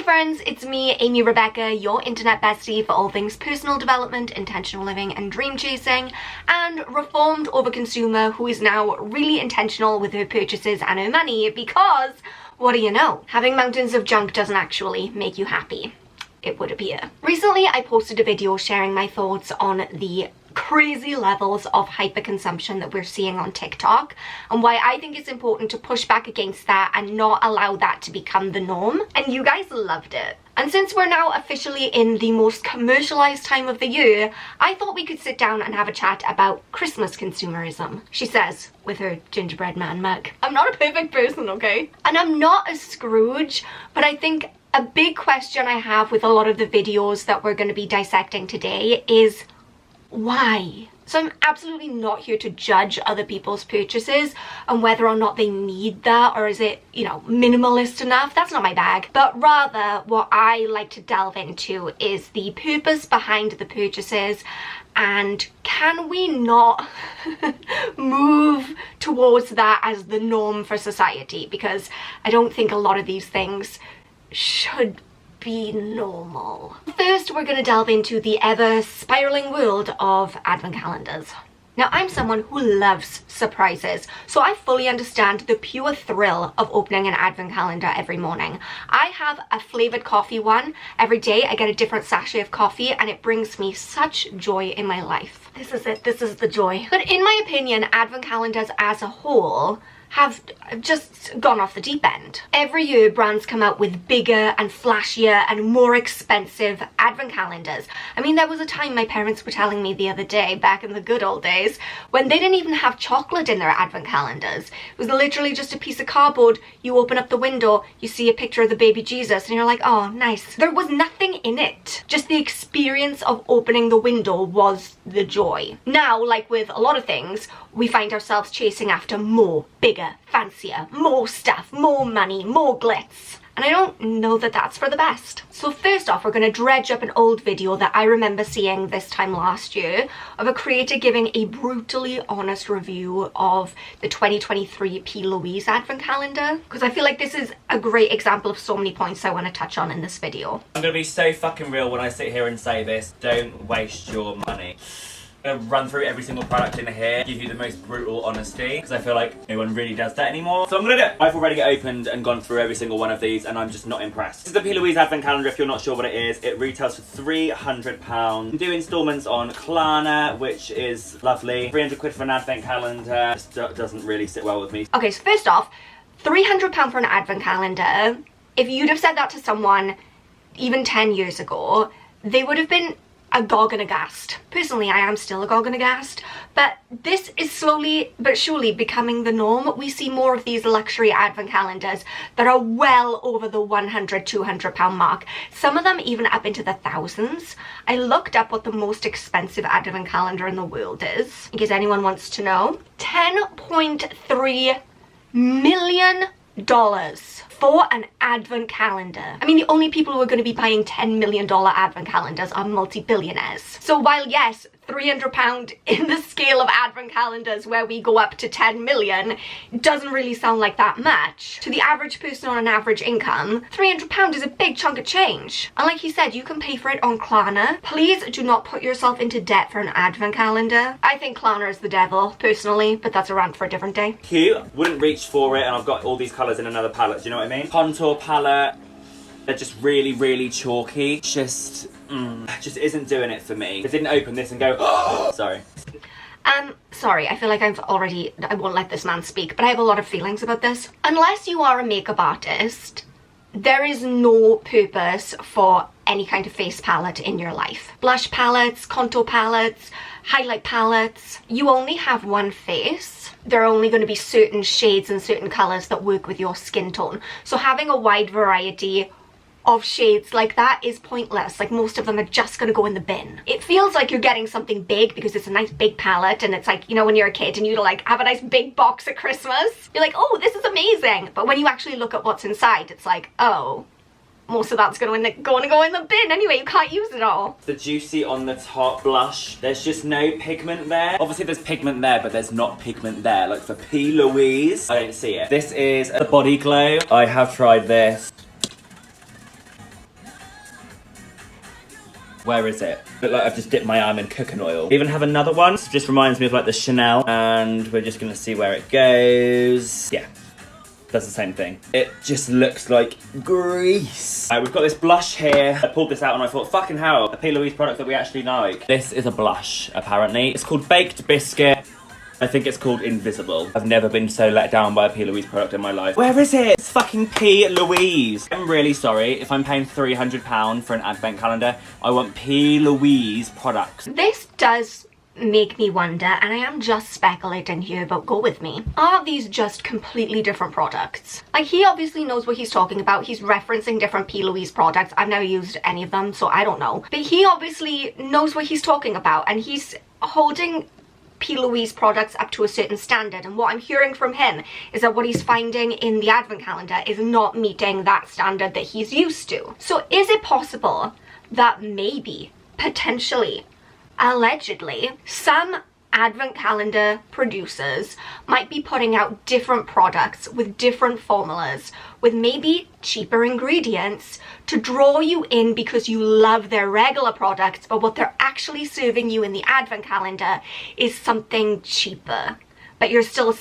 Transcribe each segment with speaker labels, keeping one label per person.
Speaker 1: friends, it's me, Amy Rebecca, your internet bestie for all things personal development, intentional living and dream chasing, and reformed overconsumer who is now really intentional with her purchases and her money because, what do you know, having mountains of junk doesn't actually make you happy, it would appear. Recently I posted a video sharing my thoughts on the crazy levels of hyperconsumption that we're seeing on TikTok and why I think it's important to push back against that and not allow that to become the norm, and you guys loved it. And since we're now officially in the most commercialized time of the year, I thought we could sit down and have a chat about Christmas consumerism, she says with her gingerbread man mug. I'm not a perfect person, okay? And I'm not a Scrooge, but I think a big question I have with a lot of the videos that we're going to be dissecting today is why? So I'm absolutely not here to judge other people's purchases and whether or not they need that, or is it, you know, minimalist enough. That's not my bag. But rather what I like to delve into is the purpose behind the purchases, and can we not move towards that as the norm for society? Because I don't think a lot of these things should be normal. First, we're going to delve into the ever spiraling world of advent calendars. Now, I'm someone who loves surprises, so I fully understand the pure thrill of opening an advent calendar every morning. I have a flavored coffee one. Every day I get a different sachet of coffee and it brings me such joy in my life. This is it, this is the joy. But in my opinion, advent calendars as a whole have just gone off the deep end. Every year brands come out with bigger and flashier and more expensive advent calendars. I mean, there was a time my parents were telling me the other day, back in the good old days, when they didn't even have chocolate in their advent calendars. It was literally just a piece of cardboard. You open up the window, you see a picture of the baby Jesus, and you're like, oh, nice. There was nothing in it. Just the experience of opening the window was the joy. Now, like with a lot of things, we find ourselves chasing after more, bigger, fancier, more stuff, more money, more glitz. And I don't know that that's for the best. So first off, we're going to dredge up an old video that I remember seeing this time last year of a creator giving a brutally honest review of the 2023 P. Louise advent calendar, because I feel like this is a great example of so many points I want to touch on in this video.
Speaker 2: I'm going to be so fucking real when I sit here and say this. Don't waste your money. I'm gonna run through every single product in here, give you the most brutal honesty, because I feel like no one really does that anymore. So I'm gonna do it. I've already opened and gone through every single one of these, and I'm just not impressed. This is the P. Louise Advent Calendar, if you're not sure what it is. It retails for £300. You do instalments on Klarna, which is lovely. 300 quid for an Advent Calendar just doesn't really sit well with me.
Speaker 1: Okay, so first off, £300 for an Advent Calendar. If you'd have said that to someone even 10 years ago, they would have been agog and aghast. Personally, I am still agog and aghast, but this is slowly but surely becoming the norm. We see more of these luxury advent calendars that are well over the £100, £200 mark. Some of them even up into the thousands. I looked up what the most expensive advent calendar in the world is, in case anyone wants to know. $10.3 million for an advent calendar. I mean, the only people who are going to be buying $10 million advent calendars are multi-billionaires. So while yes, £300 in the scale of advent calendars where we go up to 10 million doesn't really sound like that much, to the average person on an average income, £300 is a big chunk of change. And like he said, you can pay for it on Klarna. Please do not put yourself into debt for an advent calendar. I think Klarna is the devil, personally, but that's a rant for a different day.
Speaker 2: Cute. Wouldn't reach for it, and I've got all these colours in another palette, do you know what I mean? Contour palette. They're just really, really chalky. Just isn't doing it for me. I didn't open this and go, oh, sorry.
Speaker 1: Sorry, I feel like I won't let this man speak, but I have a lot of feelings about this. Unless you are a makeup artist, there is no purpose for any kind of face palette in your life. Blush palettes, contour palettes, highlight palettes. You only have one face. There are only going to be certain shades and certain colours that work with your skin tone. So having a wide variety of shades like that is pointless. Like, most of them are just gonna go in the bin. It feels like you're getting something big because it's a nice big palette, and it's like, you know, when you're a kid and you like have a nice big box at Christmas, you're like, oh, this is amazing. But when you actually look at what's inside, it's like, oh, most of that's gonna go in the bin anyway. You can't use it all.
Speaker 2: The Juicy on the top blush, there's just no pigment there. Obviously there's pigment there, but there's not pigment there. Like for P. Louise, I don't see it. This is the Body Glow. I have tried this. Where is it? Look like I've just dipped my arm in cooking oil. We even have another one. This just reminds me of like the Chanel, and we're just gonna see where it goes. Yeah. Does the same thing. It just looks like grease. We've got this blush here. I pulled this out and I thought, fucking hell, a P. Louise product that we actually like. This is a blush, apparently. It's called Baked Biscuit. I think it's called Invisible. I've never been so let down by a P. Louise product in my life. Where is it? It's fucking P. Louise. I'm really sorry if I'm paying £300 for an advent calendar. I want P. Louise products.
Speaker 1: This does make me wonder, and I am just speculating here, but go with me. Are these just completely different products? Like, he obviously knows what he's talking about. He's referencing different P. Louise products. I've never used any of them, so I don't know. But he obviously knows what he's talking about, and he's holding P. Louise products up to a certain standard, and what I'm hearing from him is that what he's finding in the advent calendar is not meeting that standard that he's used to. So is it possible that maybe, potentially, allegedly, some advent calendar producers might be putting out different products with different formulas, with maybe cheaper ingredients to draw you in because you love their regular products, but what they're actually serving you in the advent calendar is something cheaper, but you're still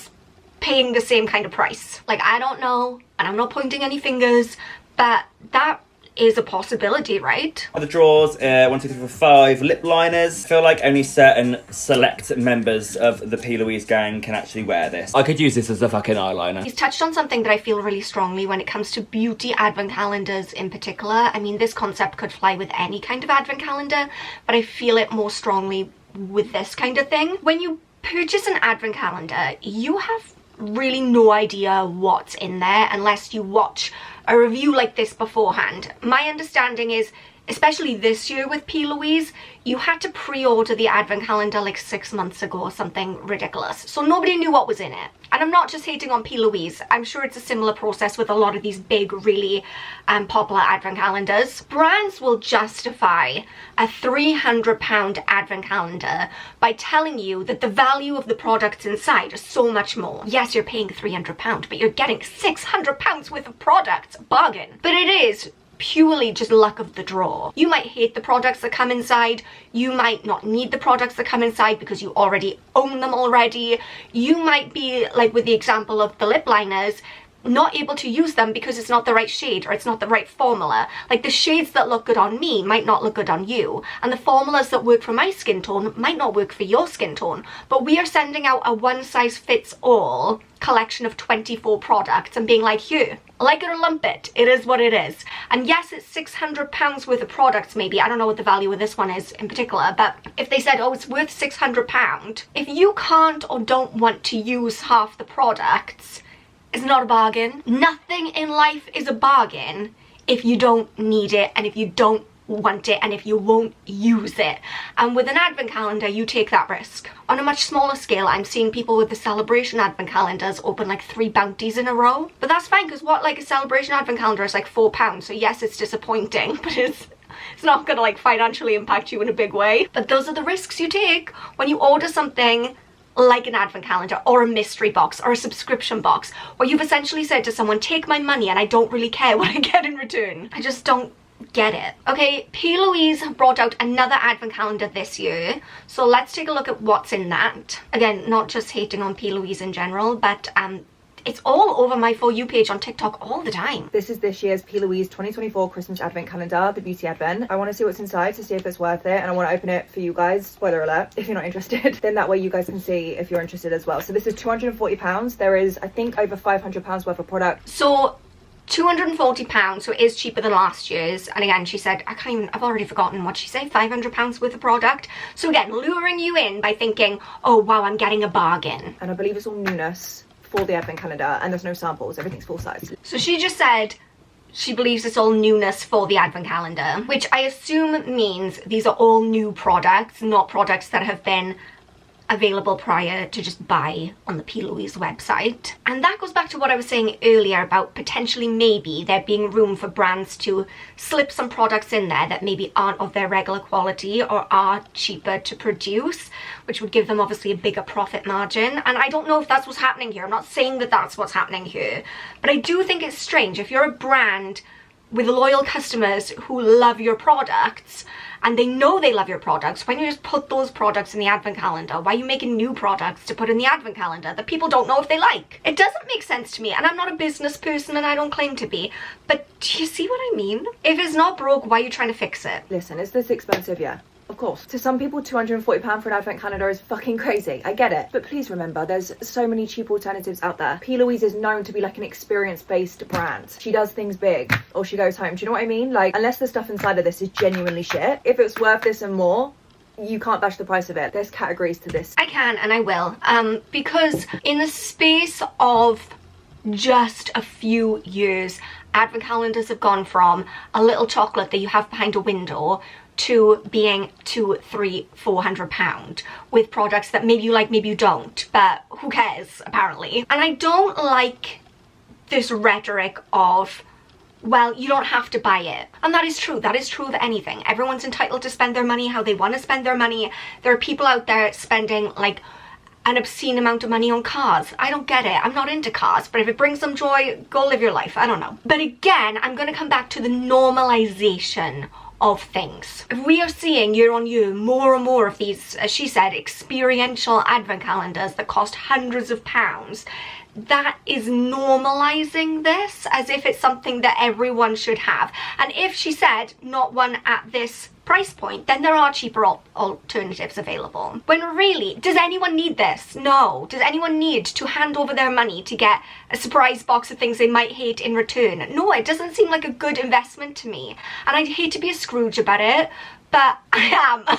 Speaker 1: paying the same kind of price. Like, I don't know, and I'm not pointing any fingers, but that is a possibility, right?
Speaker 2: The drawers, 1, 2, 3, 4, 5 lip liners. I feel like only certain select members of the P. Louise gang can actually wear this. I could use this as a fucking eyeliner.
Speaker 1: He's touched on something that I feel really strongly when it comes to beauty advent calendars in particular. I mean, this concept could fly with any kind of advent calendar, but I feel it more strongly with this kind of thing. When you purchase an advent calendar, you have really no idea what's in there unless you watch a review like this beforehand. My understanding is, especially this year with P. Louise, you had to pre-order the advent calendar like 6 months ago or something ridiculous. So nobody knew what was in it. And I'm not just hating on P. Louise. I'm sure it's a similar process with a lot of these big, really popular advent calendars. Brands will justify a £300 advent calendar by telling you that the value of the products inside is so much more. Yes, you're paying £300, but you're getting £600 worth of products. Bargain. But it is purely just luck of the draw. You might hate the products that come inside, you might not need the products that come inside because you already own them already, you might be, like with the example of the lip liners, not able to use them because it's not the right shade or it's not the right formula. Like, the shades that look good on me might not look good on you, and the formulas that work for my skin tone might not work for your skin tone. But we are sending out a one-size-fits-all collection of 24 products and being like, here, like it or lump it, it is what it is. And yes, it's £600 worth of products maybe. I don't know what the value of this one is in particular, but if they said, oh, it's worth £600, if you can't or don't want to use half the products, it's not a bargain. Nothing in life is a bargain if you don't need it and if you don't want it and if you won't use it. And with an advent calendar, you take that risk. On a much smaller scale, I'm seeing people with the celebration advent calendars open like 3 bounties in a row. But that's fine, because what, like, a celebration advent calendar is like £4. So yes, it's disappointing, but it's not gonna like financially impact you in a big way. But those are the risks you take when you order something like an advent calendar or a mystery box or a subscription box, where you've essentially said to someone, take my money and I don't really care what I get in return. I just don't get it. Okay, P. Louise have brought out another advent calendar this year, so let's take a look at what's in that. Again, not just hating on P. Louise in general, but it's all over my For You page on TikTok all the time.
Speaker 3: This is this year's P. Louise 2024 Christmas Advent Calendar, the Beauty Advent. I want to see what's inside to see if it's worth it, and I want to open it for you guys. Spoiler alert, if you're not interested. Then that way you guys can see if you're interested as well. So this is £240. There is, I think, over £500 worth of product.
Speaker 1: So £240, so it is cheaper than last year's. And again, she said, I've already forgotten what she said, £500 worth of product. So again, luring you in by thinking, oh wow, I'm getting a bargain.
Speaker 3: And I believe it's all newness for the advent calendar, and there's no samples, everything's full size.
Speaker 1: So she just said she believes it's all newness for the advent calendar, which I assume means these are all new products, not products that have been available prior to just buy on the P. Louise website. And that goes back to what I was saying earlier about potentially maybe there being room for brands to slip some products in there that maybe aren't of their regular quality or are cheaper to produce, which would give them obviously a bigger profit margin. And I don't know if that's what's happening here. I'm not saying that that's what's happening here, but I do think it's strange if you're a brand with loyal customers who love your products and they know they love your products, why don't you just put those products in the advent calendar? Why are you making new products to put in the advent calendar that people don't know if they like? It doesn't make sense to me, and I'm not a business person and I don't claim to be, but do you see what I mean? If it's not broke, why are you trying to fix it?
Speaker 3: Listen, is this expensive? Yeah. Of course. To some people, £240 for an advent calendar is fucking crazy. I get it. But please remember, there's so many cheap alternatives out there. P. Louise is known to be like an experience-based brand. She does things big, or she goes home. Do you know what I mean? Like, unless the stuff inside of this is genuinely shit, if it's worth this and more, you can't bash the price of it. There's categories to this.
Speaker 1: I can, and I will. Because in the space of just a few years, advent calendars have gone from a little chocolate that you have behind a window to being £200, £300, £400 with products that maybe you like, maybe you don't, but who cares, apparently. And I don't like this rhetoric of, well, you don't have to buy it. And that is true. That is true of anything. Everyone's entitled to spend their money how they want to spend their money. There are people out there spending like an obscene amount of money on cars. I don't get it. I'm not into cars, but if it brings them joy, go live your life. I don't know. But again, I'm going to come back to the normalization of things. If we are seeing year on year more and more of these, as she said, experiential advent calendars that cost hundreds of pounds, that is normalizing this as if it's something that everyone should have. And if she said not one at this price point, then there are cheaper alternatives available. When really, does anyone need this? No. Does anyone need to hand over their money to get a surprise box of things they might hate in return? No, it doesn't seem like a good investment to me. And I'd hate to be a Scrooge about it, but I am.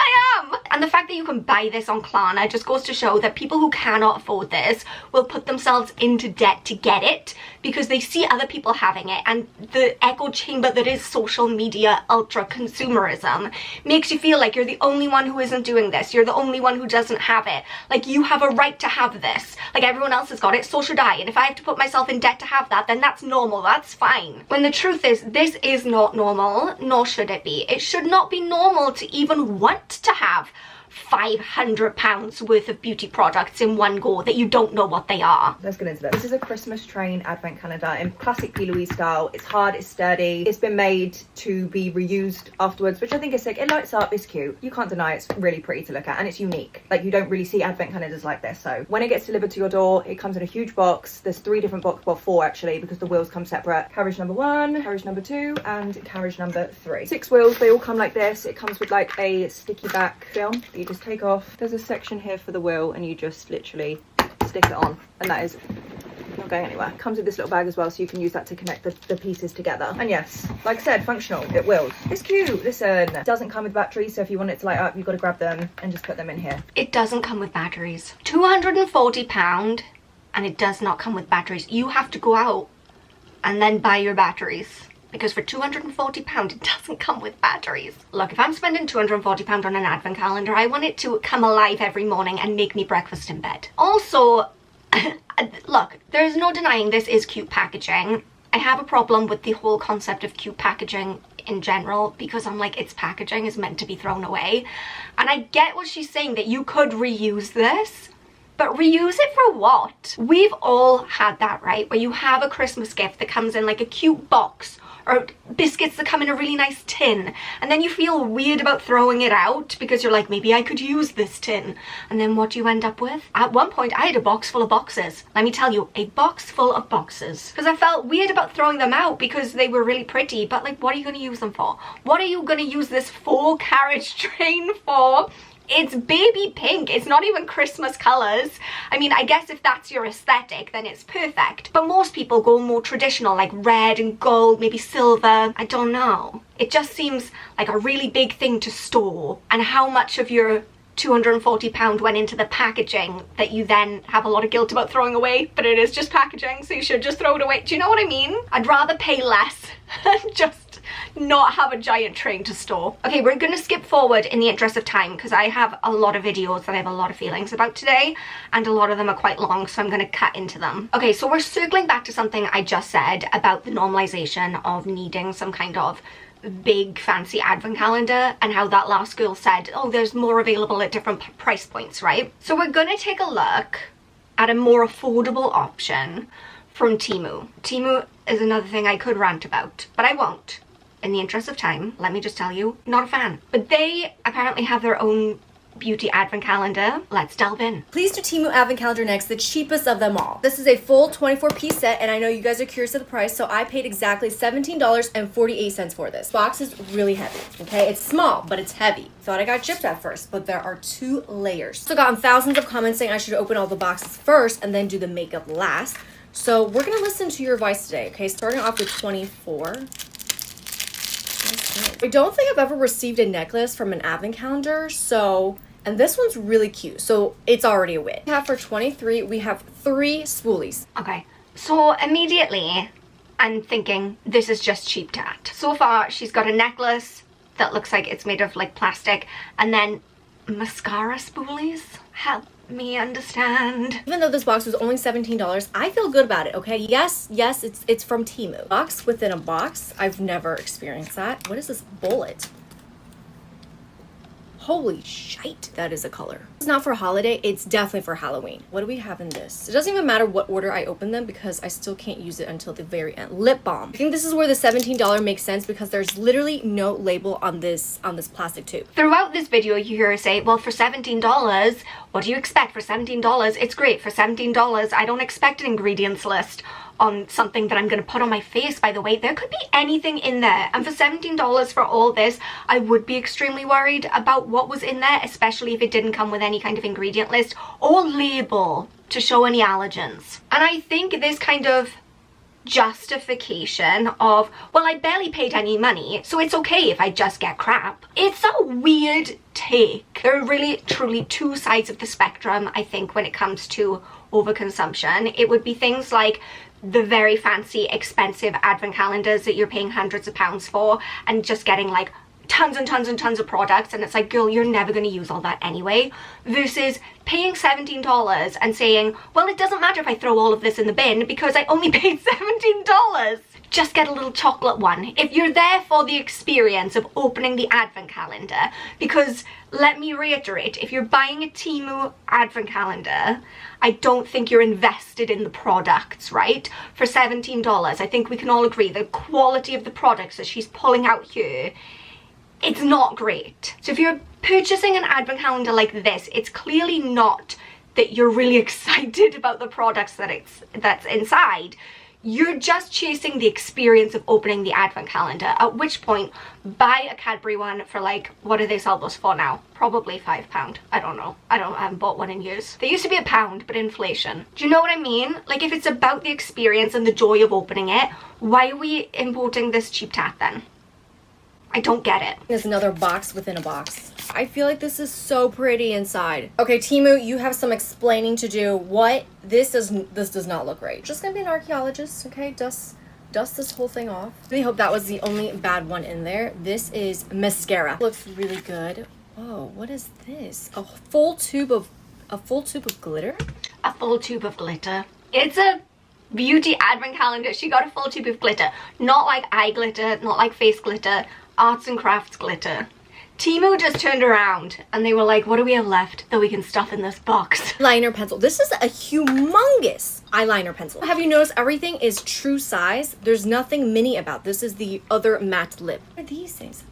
Speaker 1: I am. And the fact that you can buy this on Klarna just goes to show that people who cannot afford this will put themselves into debt to get it because they see other people having it, and the echo chamber that is social media ultra consumerism makes you feel like you're the only one who isn't doing this. You're the only one who doesn't have it. Like, you have a right to have this. Like, everyone else has got it, so should I. And if I have to put myself in debt to have that, then that's normal. That's fine. When the truth is, this is not normal, nor should it be. It should not be normal to even want to have £500 worth of beauty products in one go that you don't know what they are.
Speaker 3: Let's get into this. This is a Christmas train advent calendar in classic P. Louise style. It's hard, it's sturdy, it's been made to be reused afterwards, which I think is sick. It lights up, it's cute. You can't deny it's really pretty to look at, and it's unique. Like, you don't really see advent calendars like this. So when it gets delivered to your door, it comes in a huge box. There's 3 different boxes, well 4 actually, because the wheels come separate. Carriage number 1, carriage number 2, and carriage number 3. 6 wheels, they all come like this. It comes with like a sticky back film that you just take off. There's a section here for the wheel, and you just literally stick it on, and that is not going anywhere. Comes with this little bag as well, so you can use that to connect the pieces together. And yes, like I said, functional. It wheels. It's cute. Listen, it doesn't come with batteries, so if you want it to light up, you've got to grab them and just put them in here.
Speaker 1: It doesn't come with batteries. £240, and it does not come with batteries. You have to go out and then buy your batteries, because for £240 it doesn't come with batteries. Look, if I'm spending £240 on an advent calendar, I want it to come alive every morning and make me breakfast in bed. Also, look, there's no denying this is cute packaging. I have a problem with the whole concept of cute packaging in general, because I'm like, it's packaging, is meant to be thrown away. And I get what she's saying, that you could reuse this, but reuse it for what? We've all had that, right? Where you have a Christmas gift that comes in like a cute box, or biscuits that come in a really nice tin, and then you feel weird about throwing it out because you're like, maybe I could use this tin. And then what do you end up with? At one point I had a box full of boxes. Let me tell you, a box full of boxes, because I felt weird about throwing them out because they were really pretty, but like, what are you going to use them for? What are you going to use this 4-carriage train for? It's baby pink. It's not even Christmas colours. I mean, I guess if that's your aesthetic, then it's perfect. But most people go more traditional, like red and gold, maybe silver. I don't know. It just seems like a really big thing to store. And how much of your £240 went into the packaging that you then have a lot of guilt about throwing away, but it is just packaging, so you should just throw it away. Do you know what I mean? I'd rather pay less and just not have a giant train to store. Okay, we're gonna skip forward in the interest of time, because I have a lot of videos that I have a lot of feelings about today, and a lot of them are quite long, so I'm gonna cut into them. Okay, so we're circling back to something I just said about the normalization of needing some kind of big fancy advent calendar, and how that last girl said, oh, there's more available at different price points, right? So we're gonna take a look at a more affordable option from Temu. Temu is another thing I could rant about, but I won't. in the interest of time, let me just tell you, not a fan. But they apparently have their own beauty advent calendar. Let's delve in.
Speaker 4: Please do Temu advent calendar next, the cheapest of them all. This is a full 24-piece set, and I know you guys are curious of the price, so I paid exactly $17.48 for this. Box is really heavy, okay? It's small, but it's heavy. Thought I got gypped at first, but there are 2 layers. So gotten thousands of comments saying I should open all the boxes first and then do the makeup last. So we're gonna listen to your advice today, okay? Starting off with 24. I don't think I've ever received a necklace from an advent calendar, so, and this one's really cute, so it's already a win. We have for 23, we have 3 spoolies.
Speaker 1: Okay, so immediately I'm thinking this is just cheap tat. So far, she's got a necklace that looks like it's made of like plastic, and then mascara spoolies. Help me understand.
Speaker 4: Even though this box was only $17, I feel good about it, okay? Yes, it's from Temu. Box within a box. I've never experienced that. What is this bullet? Holy shite, that is a color. It's not for holiday, it's definitely for Halloween. What do we have in this? It doesn't even matter what order I open them because I still can't use it until the very end. Lip balm. I think this is where the $17 makes sense because there's literally no label on this plastic tube.
Speaker 1: Throughout this video, you hear her say, well, for $17, what do you expect? For $17, it's great. For $17, I don't expect an ingredients list on something that I'm going to put on my face. By the way, there could be anything in there, and for $17 for all this, I would be extremely worried about what was in there, especially if it didn't come with any kind of ingredient list or label to show any allergens. And I think this kind of justification of, well, I barely paid any money, so it's okay if I just get crap, it's a weird take. There are really truly 2 sides of the spectrum, I think, when it comes to overconsumption. It would be things like the very fancy, expensive advent calendars that you're paying hundreds of pounds for and just getting like tons and tons and tons of products, and it's like, girl, you're never going to use all that anyway, versus paying $17 and saying, well, it doesn't matter if I throw all of this in the bin because I only paid $17. Just get a little chocolate one if you're there for the experience of opening the advent calendar. Because let me reiterate, if you're buying a Temu advent calendar, I don't think you're invested in the products, right? For $17, I think we can all agree the quality of the products that she's pulling out here, it's not great. So if you're purchasing an advent calendar like this, it's clearly not that you're really excited about the products that's inside. You're just chasing the experience of opening the advent calendar, at which point buy a Cadbury one for like, what do they sell those for now? Probably £5. I don't know. I haven't bought one in years. They used to be £1, but inflation. Do you know what I mean? Like, if it's about the experience and the joy of opening it, why are we importing this cheap tat then? I don't get it.
Speaker 4: There's another box within a box. I feel like this is so pretty inside. Okay, Temu, you have some explaining to do. What? This does not look right. Just gonna be an archaeologist, okay? Dust this whole thing off. I really hope that was the only bad one in there. This is mascara. Looks really good. Whoa, what is this? A full tube of glitter?
Speaker 1: A full tube of glitter. It's a beauty advent calendar. She got a full tube of glitter. Not like eye glitter, not like face glitter, arts and crafts glitter. Temu just turned around and they were like, what do we have left that we can stuff in this box?
Speaker 4: Eyeliner pencil. This is a humongous eyeliner pencil. Have you noticed everything is true size? There's nothing mini about this. Is the other matte lip. What are these things?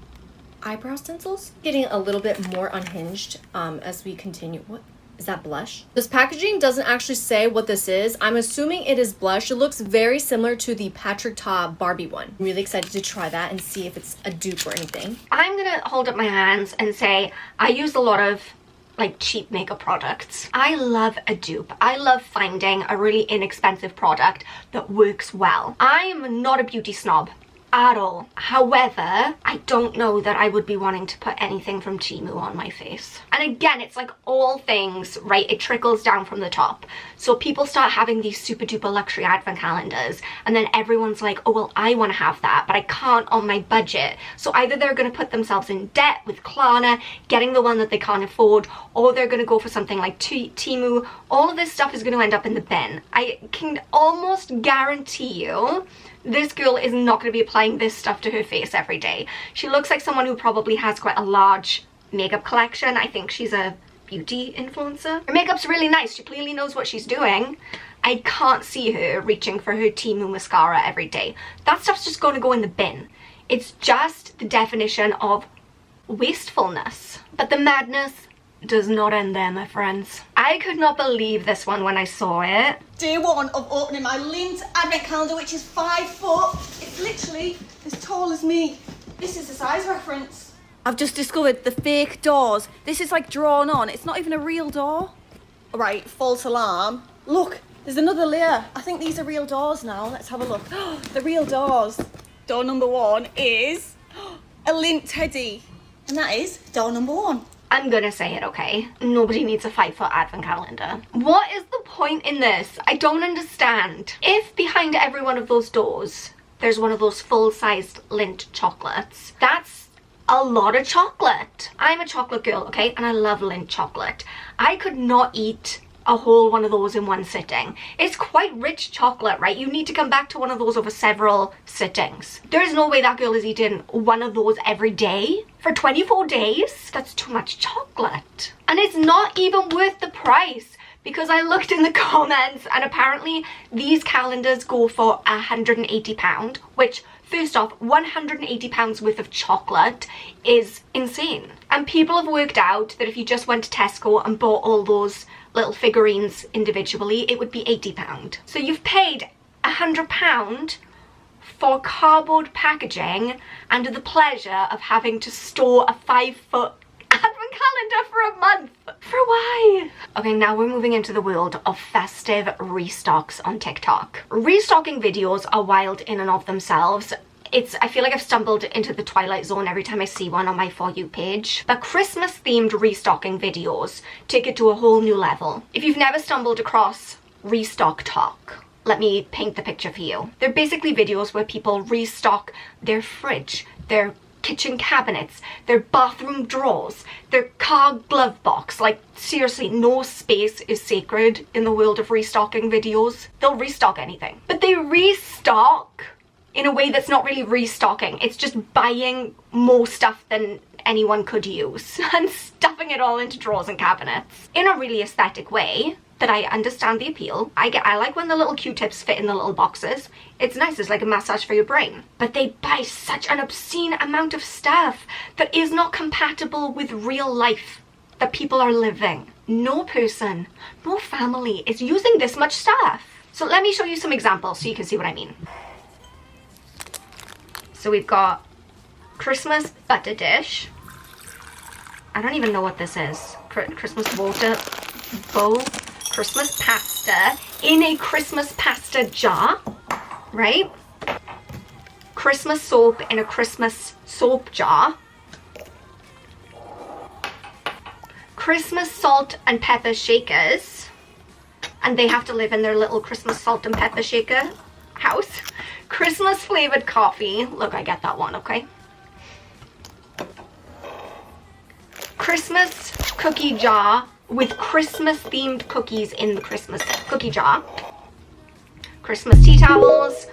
Speaker 4: Eyebrow stencils? Getting a little bit more unhinged as we continue. What? Is that blush? This packaging doesn't actually say what this is. I'm assuming it is blush. It looks very similar to the Patrick Ta Barbie one. I'm really excited to try that and see if it's a dupe or anything.
Speaker 1: I'm gonna hold up my hands and say I use a lot of like cheap makeup products. I love a dupe. I love finding a really inexpensive product that works well. I am not a beauty snob at all. However, I don't know that I would be wanting to put anything from Temu on my face. And again, it's like all things, right? It trickles down from the top. So people start having these super duper luxury advent calendars, and then everyone's like, oh, well, I want to have that, but I can't on my budget. So either they're going to put themselves in debt with Klarna, getting the one that they can't afford, or they're going to go for something like Temu. All of this stuff is going to end up in the bin. I can almost guarantee you this girl is not going to be applying this stuff to her face every day. She looks like someone who probably has quite a large makeup collection. I think she's a beauty influencer. Her makeup's really nice. She clearly knows what she's doing. I can't see her reaching for her Temu mascara every day. That stuff's just going to go in the bin. It's just the definition of wastefulness. But the madness does not end there, my friends. I could not believe this one when I saw it.
Speaker 5: Day one of opening my lint advent calendar, which is 5 foot. It's literally as tall as me. This is the size reference.
Speaker 6: I've just discovered the fake doors. This is like drawn on. It's not even a real door.
Speaker 5: Right, false alarm. Look, there's another layer. I think these are real doors now. Let's have a look. The real doors. Door number 1 is a lint teddy. And that is door number 1.
Speaker 1: I'm gonna say it, okay? Nobody needs a 5-foot advent calendar. What is the point in this? I don't understand. If behind every one of those doors, there's one of those full-sized lint chocolates, that's a lot of chocolate. I'm a chocolate girl, okay? And I love lint chocolate. I could not eat a whole one of those in one sitting. It's quite rich chocolate, right? You need to come back to one of those over several sittings. There is no way that girl is eating one of those every day for 24 days. That's too much chocolate. And it's not even worth the price, because I looked in the comments and apparently these calendars go for £180, which, first off, £180 worth of chocolate is insane. And people have worked out that if you just went to Tesco and bought all those little figurines individually, it would be £80. So you've paid £100 for cardboard packaging and the pleasure of having to store a 5-foot advent calendar for a month. For why? Okay, now we're moving into the world of festive restocks on TikTok. Restocking videos are wild in and of themselves. I feel like I've stumbled into the Twilight Zone every time I see one on my For You page. But Christmas themed restocking videos take it to a whole new level. If you've never stumbled across Restock Talk, let me paint the picture for you. They're basically videos where people restock their fridge, their kitchen cabinets, their bathroom drawers, their car glove box. Like, seriously, no space is sacred in the world of restocking videos. They'll restock anything. But they restock in a way that's not really restocking. It's just buying more stuff than anyone could use and stuffing it all into drawers and cabinets in a really aesthetic way that I understand the appeal. I like when the little Q-tips fit in the little boxes. It's nice, it's like a massage for your brain. But they buy such an obscene amount of stuff that is not compatible with real life that people are living. No person, no family is using this much stuff. So let me show you some examples so you can see what I mean. So we've got Christmas butter dish. I don't even know what this is. Christmas water bowl. Christmas pasta in a Christmas pasta jar, right? Christmas soap in a Christmas soap jar. Christmas salt and pepper shakers. And they have to live in their little Christmas salt and pepper shaker house. Christmas flavored coffee. Look, I get that one, okay? Christmas cookie jar with Christmas themed cookies in the Christmas cookie jar. Christmas tea towels.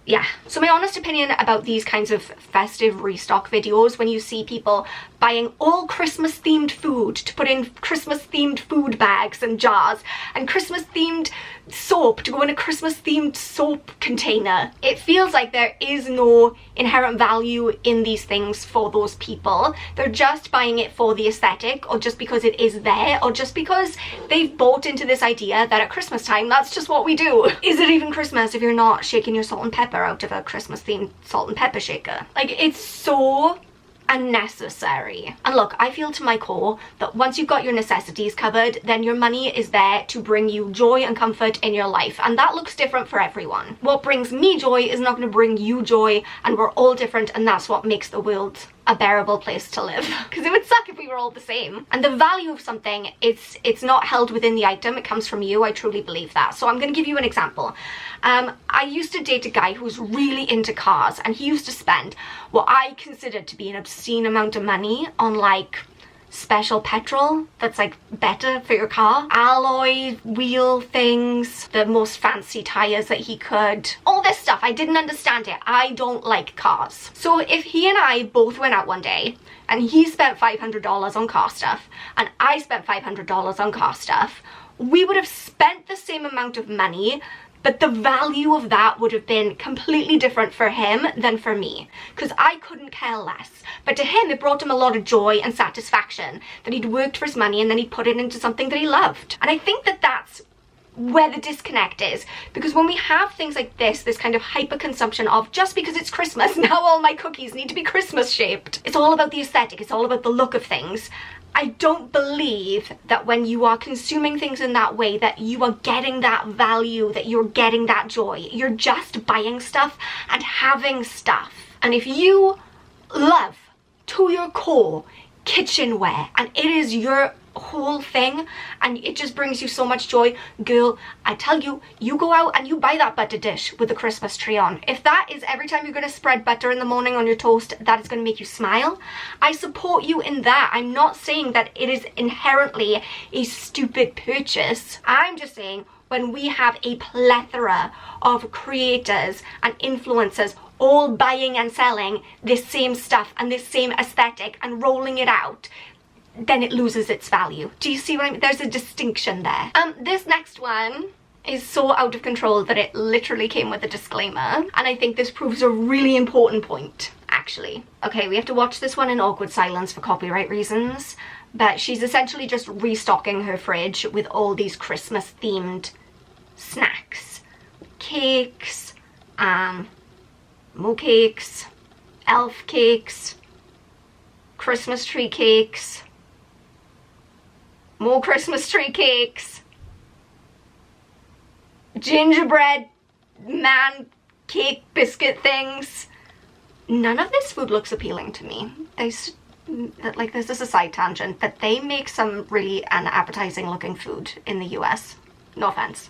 Speaker 1: Yeah, so my honest opinion about these kinds of festive restock videos, when you see people buying all Christmas themed food to put in Christmas themed food bags and jars, and Christmas themed soap to go in a Christmas themed soap container, it feels like there is no inherent value in these things for those people. They're just buying it for the aesthetic, or just because it is there, or just because they've bought into this idea that at Christmas time that's just what we do. Is it even Christmas if you're not shaking your salt and pepper out of a Christmas themed salt and pepper shaker? Like, it's so unnecessary. And look, I feel to my core that once you've got your necessities covered, then your money is there to bring you joy and comfort in your life, and that looks different for everyone. What brings me joy is not going to bring you joy, and we're all different, and that's what makes the world a bearable place to live, because it would suck if we were all the same. And the value of something, it's not held within the item, it comes from you. I truly believe that. So I'm going to give you an example. I used to date a guy who was really into cars, and he used to spend what I considered to be an obscene amount of money on like special petrol that's like better for your car, alloy wheel things, the most fancy tires that he could, all this stuff. I didn't understand it. I don't like cars. So if he and I both went out one day and he spent $500 on car stuff and I spent $500 on car stuff, we would have spent the same amount of money but the value of that would have been completely different for him than for me, because I couldn't care less. But to him, it brought him a lot of joy and satisfaction that he'd worked for his money and then he'd put it into something that he loved. And I think that that's where the disconnect is, because when we have things like this kind of hyper consumption of, just because it's Christmas, now all my cookies need to be Christmas shaped. It's all about the aesthetic, it's all about the look of things. I don't believe that when you are consuming things in that way that you are getting that value, that you're getting that joy. You're just buying stuff and having stuff. And if you love to your core kitchenware and it is your whole thing and it just brings you so much joy, girl, I tell you, you go out and you buy that butter dish with the Christmas tree on. If that is every time you're going to spread butter in the morning on your toast, that is going to make you smile, I support you in that. I'm not saying that it is inherently a stupid purchase. I'm just saying when we have a plethora of creators and influencers all buying and selling this same stuff and this same aesthetic and rolling it out, then it loses its value. Do you see what I mean? There's a distinction there. This next one is so out of control that it literally came with a disclaimer, and I think this proves a really important point, actually. Okay, we have to watch this one in awkward silence for copyright reasons, but she's essentially just restocking her fridge with all these Christmas themed snacks. Cakes, moo cakes, elf cakes, Christmas tree cakes, more Christmas tree cakes, gingerbread man cake biscuit things. None of this food looks appealing to me. This is a side tangent, but they make some really unappetizing looking food in the US. No offense.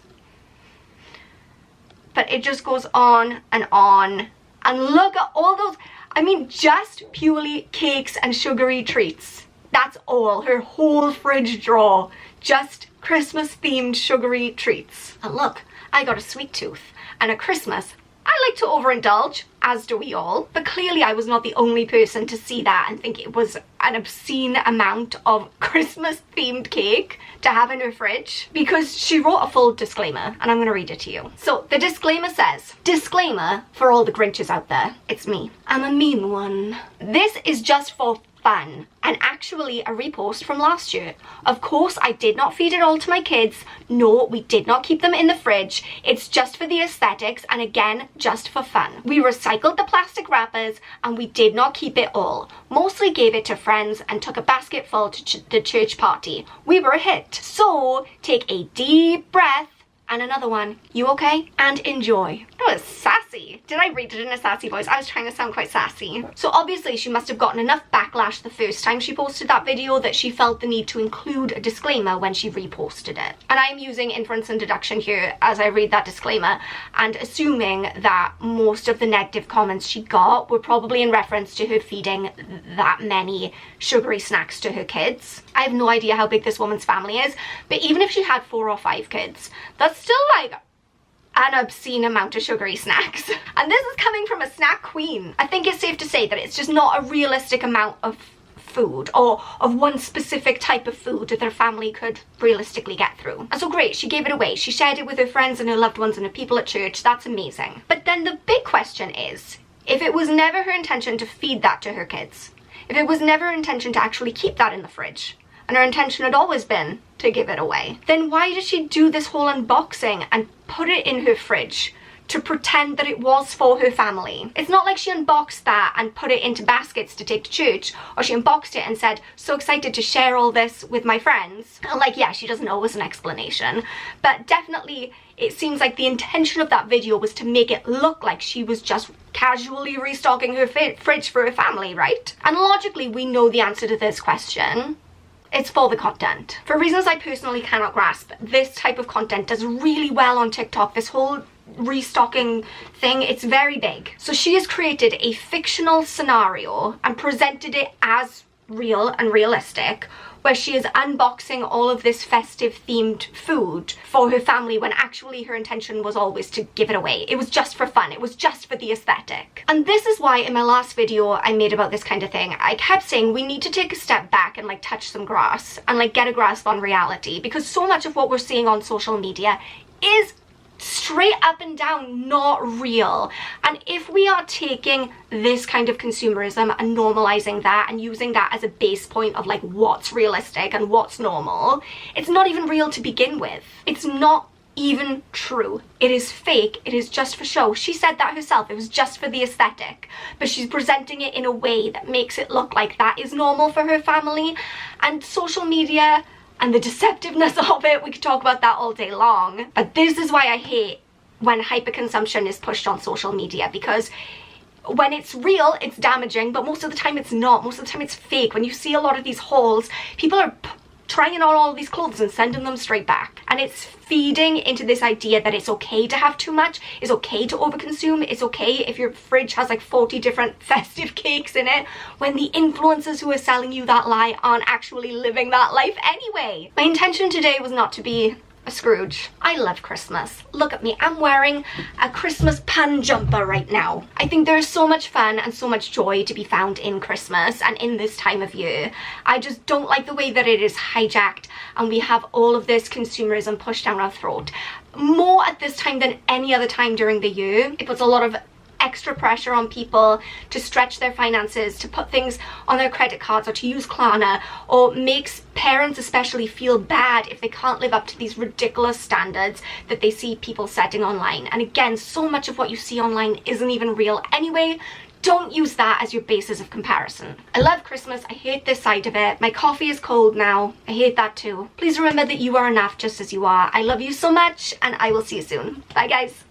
Speaker 1: But it just goes on. And look at all those, I mean, just purely cakes and sugary treats. That's all, her whole fridge drawer, just Christmas themed sugary treats. And look, I got a sweet tooth, and at Christmas, I like to overindulge, as do we all, but clearly I was not the only person to see that and think it was an obscene amount of Christmas themed cake to have in her fridge, because she wrote a full disclaimer, and I'm gonna read it to you. So the disclaimer says, disclaimer for all the Grinches out there, it's me. I'm a mean one. This is just for fun, and actually a repost from last year. Of course, I did not feed it all to my kids. No, we did not keep them in the fridge. It's just for the aesthetics, and again, just for fun. We recycled the plastic wrappers, and we did not keep it all. Mostly gave it to friends and took a basket full to the church party. We were a hit. So, take a deep breath, and another one. You okay? And enjoy. That was sassy. Did I read it in a sassy voice? I was trying to sound quite sassy. So obviously she must have gotten enough backlash the first time she posted that video that she felt the need to include a disclaimer when she reposted it. And I'm using inference and deduction here as I read that disclaimer, and assuming that most of the negative comments she got were probably in reference to her feeding that many sugary snacks to her kids. I have no idea how big this woman's family is, but even if she had 4 or 5 kids, that's still like an obscene amount of sugary snacks. And this is coming from a snack queen. I think it's safe to say that it's just not a realistic amount of food, or of one specific type of food that their family could realistically get through. And so great, she gave it away. She shared it with her friends and her loved ones and her people at church. That's amazing. But then the big question is, if it was never her intention to feed that to her kids, if it was never her intention to actually keep that in the fridge, and her intention had always been to give it away, then why did she do this whole unboxing and put it in her fridge to pretend that it was for her family? It's not like she unboxed that and put it into baskets to take to church, or she unboxed it and said, so excited to share all this with my friends. And like, yeah, she doesn't always an explanation, but definitely it seems like the intention of that video was to make it look like she was just casually restocking her fridge for her family, right? And logically, we know the answer to this question. It's for the content. For reasons I personally cannot grasp, this type of content does really well on TikTok. This whole restocking thing, it's very big. So she has created a fictional scenario and presented it as real and realistic, where she is unboxing all of this festive themed food for her family, when actually her intention was always to give it away. It was just for fun. It was just for the aesthetic. And this is why in my last video I made about this kind of thing, I kept saying we need to take a step back and like touch some grass and like get a grasp on reality, because so much of what we're seeing on social media is straight up and down not real. And if we are taking this kind of consumerism and normalizing that and using that as a base point of like what's realistic and what's normal, it's not even real to begin with. It's not even true. It is fake. It is just for show. She said that herself. It was just for the aesthetic, but she's presenting it in a way that makes it look like that is normal for her family. And social media and the deceptiveness of it, we could talk about that all day long. But this is why I hate when hyperconsumption is pushed on social media, because when it's real, it's damaging, but most of the time it's not. Most of the time it's fake. When you see a lot of these hauls, people are trying on all of these clothes and sending them straight back. And it's feeding into this idea that it's okay to have too much, it's okay to overconsume, it's okay if your fridge has like 40 different festive cakes in it, when the influencers who are selling you that lie aren't actually living that life anyway. My intention today was not to be a Scrooge. I love Christmas. Look at me, I'm wearing a Christmas pan jumper right now. I think there's so much fun and so much joy to be found in Christmas and in this time of year. I just don't like the way that it is hijacked and we have all of this consumerism pushed down our throat. More at this time than any other time during the year. It puts a lot of extra pressure on people to stretch their finances, to put things on their credit cards or to use Klarna, or makes parents especially feel bad if they can't live up to these ridiculous standards that they see people setting online. And again, so much of what you see online isn't even real anyway. Don't use that as your basis of comparison. I love Christmas. I hate this side of it. My coffee is cold now. I hate that too. Please remember that you are enough just as you are. I love you so much and I will see you soon. Bye guys.